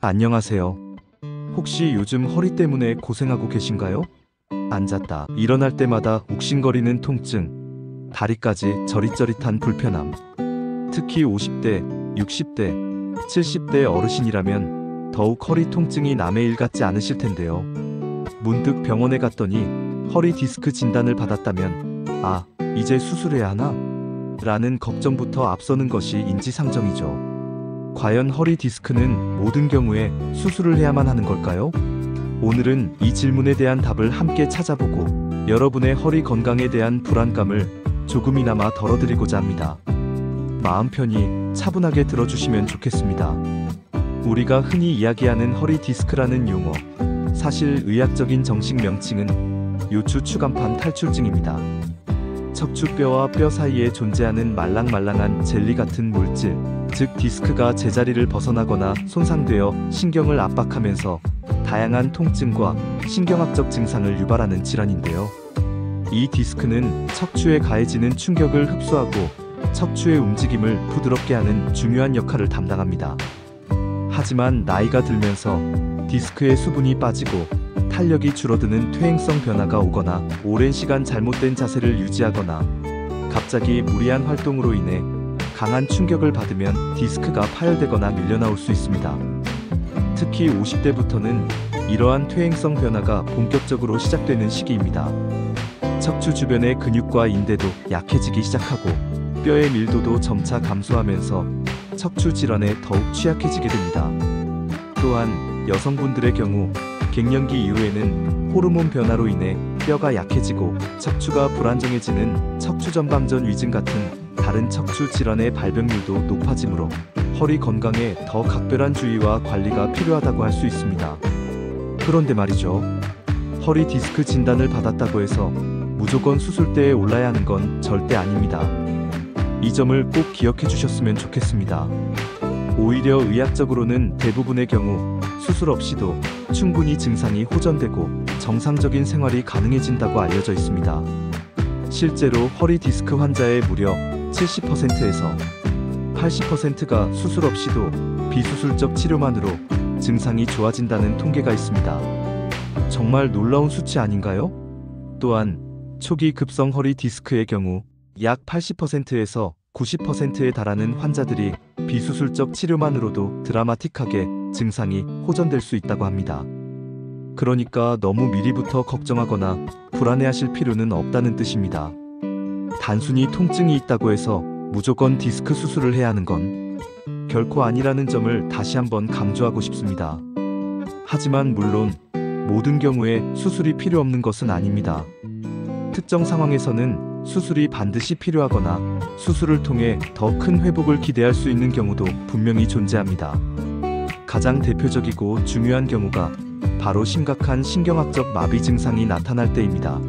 안녕하세요. 혹시 요즘 허리 때문에 고생하고 계신가요? 앉았다 일어날 때마다 욱신거리는 통증, 다리까지 저릿저릿한 불편함. 특히 50대, 60대, 70대 어르신이라면 더욱 허리 통증이 남의 일 같지 않으실 텐데요. 문득 병원에 갔더니 허리 디스크 진단을 받았다면 아, 이제 수술해야 하나? 라는 걱정부터 앞서는 것이 인지상정이죠. 과연 허리 디스크는 모든 경우에 수술을 해야만 하는 걸까요? 오늘은 이 질문에 대한 답을 함께 찾아보고 여러분의 허리 건강에 대한 불안감을 조금이나마 덜어드리고자 합니다. 마음 편히 차분하게 들어주시면 좋겠습니다. 우리가 흔히 이야기하는 허리 디스크라는 용어, 사실 의학적인 정식 명칭은 요추 추간판 탈출증입니다. 척추뼈와 뼈 사이에 존재하는 말랑말랑한 젤리 같은 물질, 즉 디스크가 제자리를 벗어나거나 손상되어 신경을 압박하면서 다양한 통증과 신경학적 증상을 유발하는 질환인데요. 이 디스크는 척추에 가해지는 충격을 흡수하고 척추의 움직임을 부드럽게 하는 중요한 역할을 담당합니다. 하지만 나이가 들면서 디스크의 수분이 빠지고 탄력이 줄어드는 퇴행성 변화가 오거나 오랜 시간 잘못된 자세를 유지하거나 갑자기 무리한 활동으로 인해 강한 충격을 받으면 디스크가 파열되거나 밀려나올 수 있습니다. 특히 50대부터는 이러한 퇴행성 변화가 본격적으로 시작되는 시기입니다. 척추 주변의 근육과 인대도 약해지기 시작하고 뼈의 밀도도 점차 감소하면서 척추 질환에 더욱 취약해지게 됩니다. 또한 여성분들의 경우 갱년기 이후에는 호르몬 변화로 인해 뼈가 약해지고 척추가 불안정해지는 척추전방전 위증 같은 다른 척추 질환의 발병률도 높아지므로 허리 건강에 더 각별한 주의와 관리가 필요하다고 할 수 있습니다. 그런데 말이죠. 허리 디스크 진단을 받았다고 해서 무조건 수술대에 올라야 하는 건 절대 아닙니다. 이 점을 꼭 기억해 주셨으면 좋겠습니다. 오히려 의학적으로는 대부분의 경우 수술 없이도 충분히 증상이 호전되고 정상적인 생활이 가능해진다고 알려져 있습니다. 실제로 허리 디스크 환자의 무려 70%에서 80%가 수술 없이도 비수술적 치료만으로 증상이 좋아진다는 통계가 있습니다. 정말 놀라운 수치 아닌가요? 또한 초기 급성 허리 디스크의 경우 약 80%에서 90%에 달하는 환자들이 비수술적 치료만으로도 드라마틱하게 증상이 호전될 수 있다고 합니다. 그러니까 너무 미리부터 걱정하거나 불안해하실 필요는 없다는 뜻입니다. 단순히 통증이 있다고 해서 무조건 디스크 수술을 해야 하는 건 결코 아니라는 점을 다시 한번 강조하고 싶습니다. 하지만 물론 모든 경우에 수술이 필요 없는 것은 아닙니다. 특정 상황에서는 수술이 반드시 필요하거나 수술을 통해 더 큰 회복을 기대할 수 있는 경우도 분명히 존재합니다. 가장 대표적이고 중요한 경우가 바로 심각한 신경학적 마비 증상이 나타날 때입니다.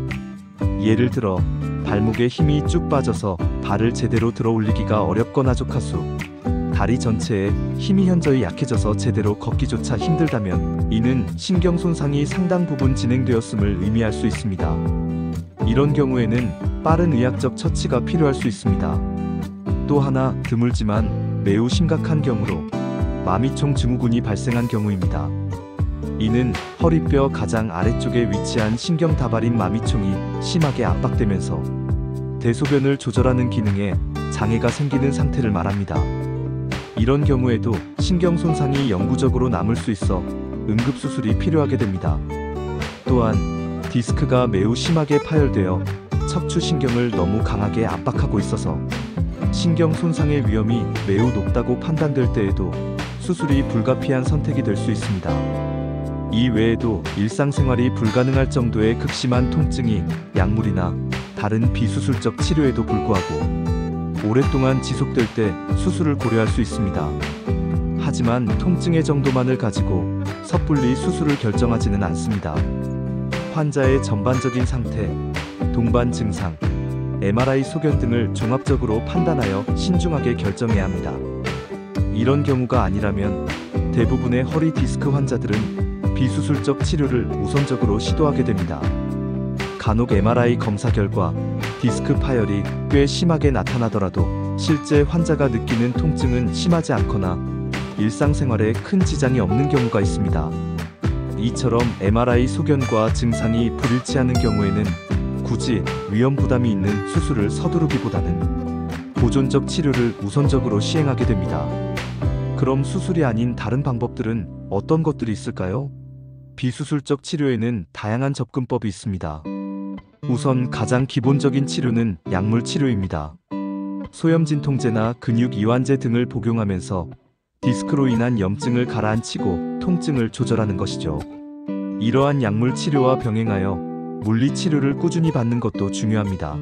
예를 들어 발목에 힘이 쭉 빠져서 발을 제대로 들어 올리기가 어렵거나 조카수, 다리 전체에 힘이 현저히 약해져서 제대로 걷기조차 힘들다면 이는 신경 손상이 상당 부분 진행되었음을 의미할 수 있습니다. 이런 경우에는 빠른 의학적 처치가 필요할 수 있습니다. 또 하나 드물지만 매우 심각한 경우로 마미총 증후군이 발생한 경우입니다. 이는 허리뼈 가장 아래쪽에 위치한 신경다발인 마미총이 심하게 압박되면서 대소변을 조절하는 기능에 장애가 생기는 상태를 말합니다. 이런 경우에도 신경 손상이 영구적으로 남을 수 있어 응급수술이 필요하게 됩니다. 또한 디스크가 매우 심하게 파열되어 척추신경을 너무 강하게 압박하고 있어서 신경 손상의 위험이 매우 높다고 판단될 때에도 수술이 불가피한 선택이 될 수 있습니다. 이 외에도 일상생활이 불가능할 정도의 극심한 통증이 약물이나 다른 비수술적 치료에도 불구하고 오랫동안 지속될 때 수술을 고려할 수 있습니다. 하지만 통증의 정도만을 가지고 섣불리 수술을 결정하지는 않습니다. 환자의 전반적인 상태, 동반 증상, MRI 소견 등을 종합적으로 판단하여 신중하게 결정해야 합니다. 이런 경우가 아니라면 대부분의 허리 디스크 환자들은 비수술적 치료를 우선적으로 시도하게 됩니다. 간혹 MRI 검사 결과 디스크 파열이 꽤 심하게 나타나더라도 실제 환자가 느끼는 통증은 심하지 않거나 일상생활에 큰 지장이 없는 경우가 있습니다. 이처럼 MRI 소견과 증상이 불일치하는 경우에는 굳이 위험 부담이 있는 수술을 서두르기보다는 보존적 치료를 우선적으로 시행하게 됩니다. 그럼 수술이 아닌 다른 방법들은 어떤 것들이 있을까요? 비수술적 치료에는 다양한 접근법이 있습니다. 우선 가장 기본적인 치료는 약물 치료입니다. 소염진통제나 근육 이완제 등을 복용하면서 디스크로 인한 염증을 가라앉히고 통증을 조절하는 것이죠. 이러한 약물 치료와 병행하여 물리 치료를 꾸준히 받는 것도 중요합니다.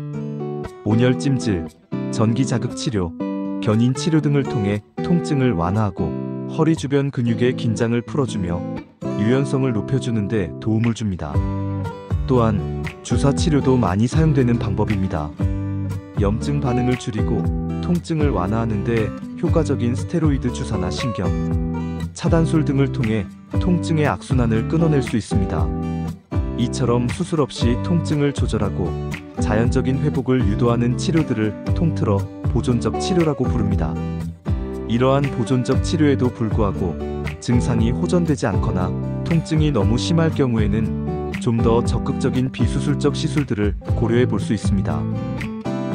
온열 찜질, 전기 자극 치료, 견인 치료 등을 통해 통증을 완화하고 허리 주변 근육의 긴장을 풀어주며 유연성을 높여주는 데 도움을 줍니다. 또한 주사 치료도 많이 사용되는 방법입니다. 염증 반응을 줄이고 통증을 완화하는 데 효과적인 스테로이드 주사나 신경, 차단술 등을 통해 통증의 악순환을 끊어낼 수 있습니다. 이처럼 수술 없이 통증을 조절하고 자연적인 회복을 유도하는 치료들을 통틀어 보존적 치료라고 부릅니다. 이러한 보존적 치료에도 불구하고 증상이 호전되지 않거나 통증이 너무 심할 경우에는 좀 더 적극적인 비수술적 시술들을 고려해 볼 수 있습니다.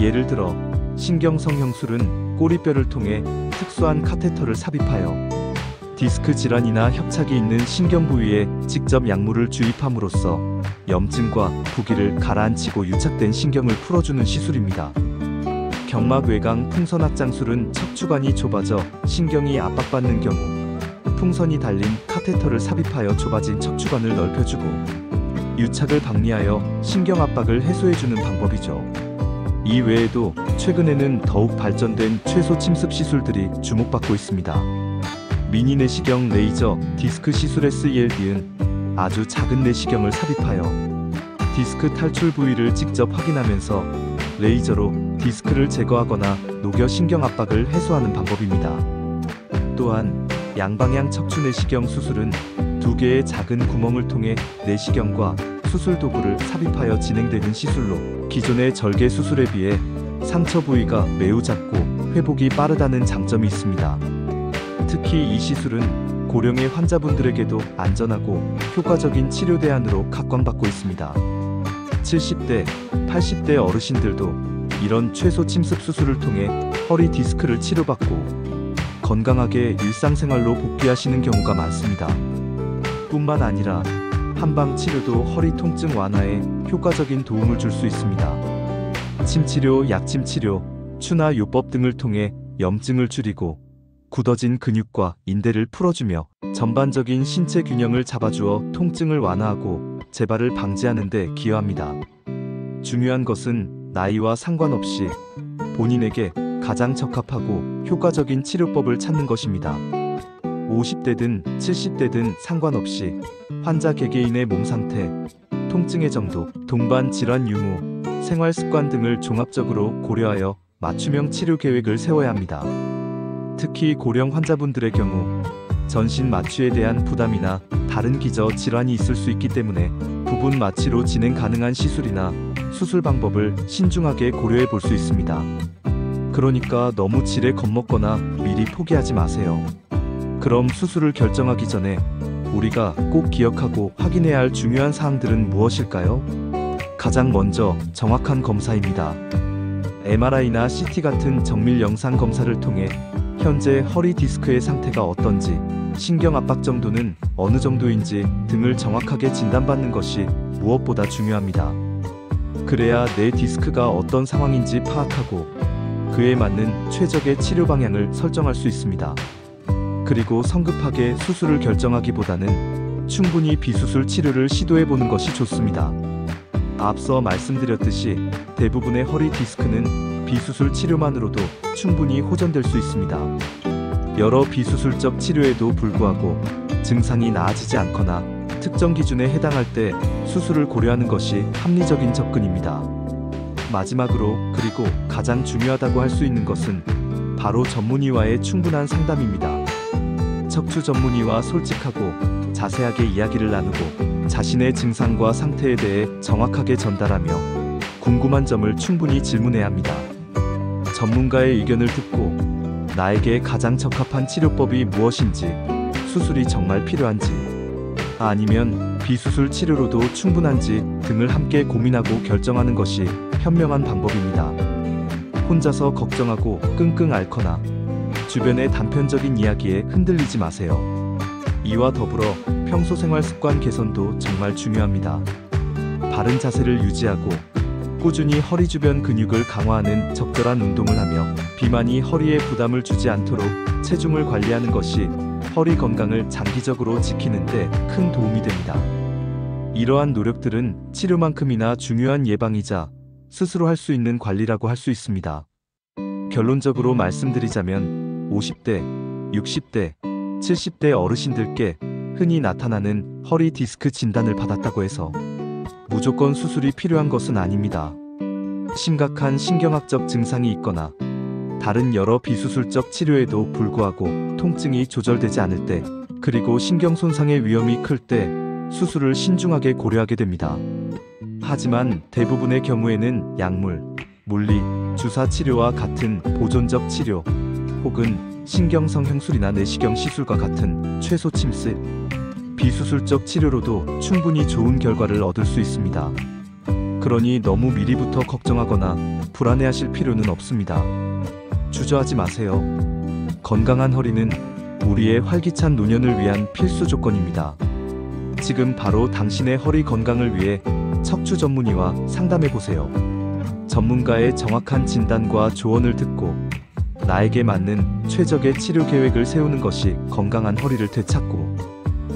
예를 들어 신경성형술은 꼬리뼈를 통해 특수한 카테터를 삽입하여 디스크 질환이나 협착이 있는 신경 부위에 직접 약물을 주입함으로써 염증과 부기를 가라앉히고 유착된 신경을 풀어주는 시술입니다. 경막외강 풍선확장술은 척추관이 좁아져 신경이 압박받는 경우 풍선이 달린 카테터를 삽입하여 좁아진 척추관을 넓혀주고 유착을 방리하여 신경 압박을 해소해주는 방법이죠. 이 외에도 최근에는 더욱 발전된 최소 침습 시술들이 주목받고 있습니다. 미니 내시경 레이저 디스크 시술에 쓰일 뒤은 아주 작은 내시경을 삽입하여 디스크 탈출 부위를 직접 확인하면서 레이저로 디스크를 제거하거나 녹여 신경 압박을 해소하는 방법입니다. 또한 양방향 척추 내시경 수술은 두 개의 작은 구멍을 통해 내시경과 수술 도구를 삽입하여 진행되는 시술로 기존의 절개 수술에 비해 상처 부위가 매우 작고 회복이 빠르다는 장점이 있습니다. 특히 이 시술은 고령의 환자분들에게도 안전하고 효과적인 치료 대안으로 각광받고 있습니다. 70대, 80대 어르신들도 이런 최소 침습 수술을 통해 허리 디스크를 치료받고 건강하게 일상생활로 복귀하시는 경우가 많습니다. 뿐만 아니라 한방 치료도 허리 통증 완화에 효과적인 도움을 줄 수 있습니다. 침치료, 약침치료, 추나 요법 등을 통해 염증을 줄이고 굳어진 근육과 인대를 풀어주며 전반적인 신체 균형을 잡아주어 통증을 완화하고 재발을 방지하는 데 기여합니다. 중요한 것은 나이와 상관없이 본인에게 가장 적합하고 효과적인 치료법을 찾는 것입니다. 50대든 70대든 상관없이 환자 개개인의 몸 상태, 통증의 정도, 동반 질환 유무, 생활 습관 등을 종합적으로 고려하여 맞춤형 치료 계획을 세워야 합니다. 특히 고령 환자분들의 경우 전신 마취에 대한 부담이나 다른 기저 질환이 있을 수 있기 때문에 부분 마취로 진행 가능한 시술이나 수술 방법을 신중하게 고려해 볼 수 있습니다. 그러니까 너무 질에 겁먹거나 미리 포기하지 마세요. 그럼 수술을 결정하기 전에 우리가 꼭 기억하고 확인해야 할 중요한 사항들은 무엇일까요? 가장 먼저 정확한 검사입니다. MRI나 CT 같은 정밀 영상 검사를 통해 현재 허리 디스크의 상태가 어떤지, 신경 압박 정도는 어느 정도인지 등을 정확하게 진단받는 것이 무엇보다 중요합니다. 그래야 내 디스크가 어떤 상황인지 파악하고 그에 맞는 최적의 치료 방향을 설정할 수 있습니다. 그리고 성급하게 수술을 결정하기보다는 충분히 비수술 치료를 시도해보는 것이 좋습니다. 앞서 말씀드렸듯이 대부분의 허리 디스크는 비수술 치료만으로도 충분히 호전될 수 있습니다. 여러 비수술적 치료에도 불구하고 증상이 나아지지 않거나 특정 기준에 해당할 때 수술을 고려하는 것이 합리적인 접근입니다. 마지막으로 그리고 가장 중요하다고 할 수 있는 것은 바로 전문의와의 충분한 상담입니다. 척추 전문의와 솔직하고 자세하게 이야기를 나누고 자신의 증상과 상태에 대해 정확하게 전달하며 궁금한 점을 충분히 질문해야 합니다. 전문가의 의견을 듣고 나에게 가장 적합한 치료법이 무엇인지, 수술이 정말 필요한지, 아니면 비수술 치료로도 충분한지 등을 함께 고민하고 결정하는 것이 현명한 방법입니다. 혼자서 걱정하고 끙끙 앓거나 주변의 단편적인 이야기에 흔들리지 마세요. 이와 더불어 평소 생활 습관 개선도 정말 중요합니다. 바른 자세를 유지하고 꾸준히 허리 주변 근육을 강화하는 적절한 운동을 하며 비만이 허리에 부담을 주지 않도록 체중을 관리하는 것이 허리 건강을 장기적으로 지키는 데 큰 도움이 됩니다. 이러한 노력들은 치료만큼이나 중요한 예방이자 스스로 할 수 있는 관리라고 할 수 있습니다. 결론적으로 말씀드리자면 50대, 60대, 70대 어르신들께 흔히 나타나는 허리 디스크 진단을 받았다고 해서 무조건 수술이 필요한 것은 아닙니다. 심각한 신경학적 증상이 있거나 다른 여러 비수술적 치료에도 불구하고 통증이 조절되지 않을 때, 그리고 신경 손상의 위험이 클 때 수술을 신중하게 고려하게 됩니다. 하지만 대부분의 경우에는 약물, 물리, 주사 치료와 같은 보존적 치료, 혹은 신경성 형술이나 내시경 시술과 같은 최소 침습, 비수술적 치료로도 충분히 좋은 결과를 얻을 수 있습니다. 그러니 너무 미리부터 걱정하거나 불안해하실 필요는 없습니다. 주저하지 마세요. 건강한 허리는 우리의 활기찬 노년을 위한 필수 조건입니다. 지금 바로 당신의 허리 건강을 위해 척추 전문의와 상담해보세요. 전문가의 정확한 진단과 조언을 듣고 나에게 맞는 최적의 치료 계획을 세우는 것이 건강한 허리를 되찾고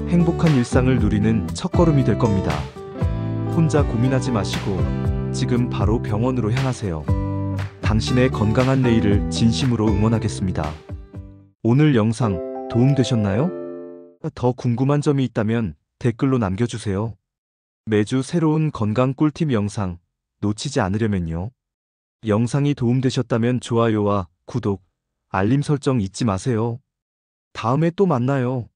행복한 일상을 누리는 첫걸음이 될 겁니다. 혼자 고민하지 마시고 지금 바로 병원으로 향하세요. 당신의 건강한 내일을 진심으로 응원하겠습니다. 오늘 영상 도움되셨나요? 더 궁금한 점이 있다면 댓글로 남겨주세요. 매주 새로운 건강 꿀팁 영상 놓치지 않으려면요. 영상이 도움되셨다면 좋아요와 구독, 알림 설정 잊지 마세요. 다음에 또 만나요.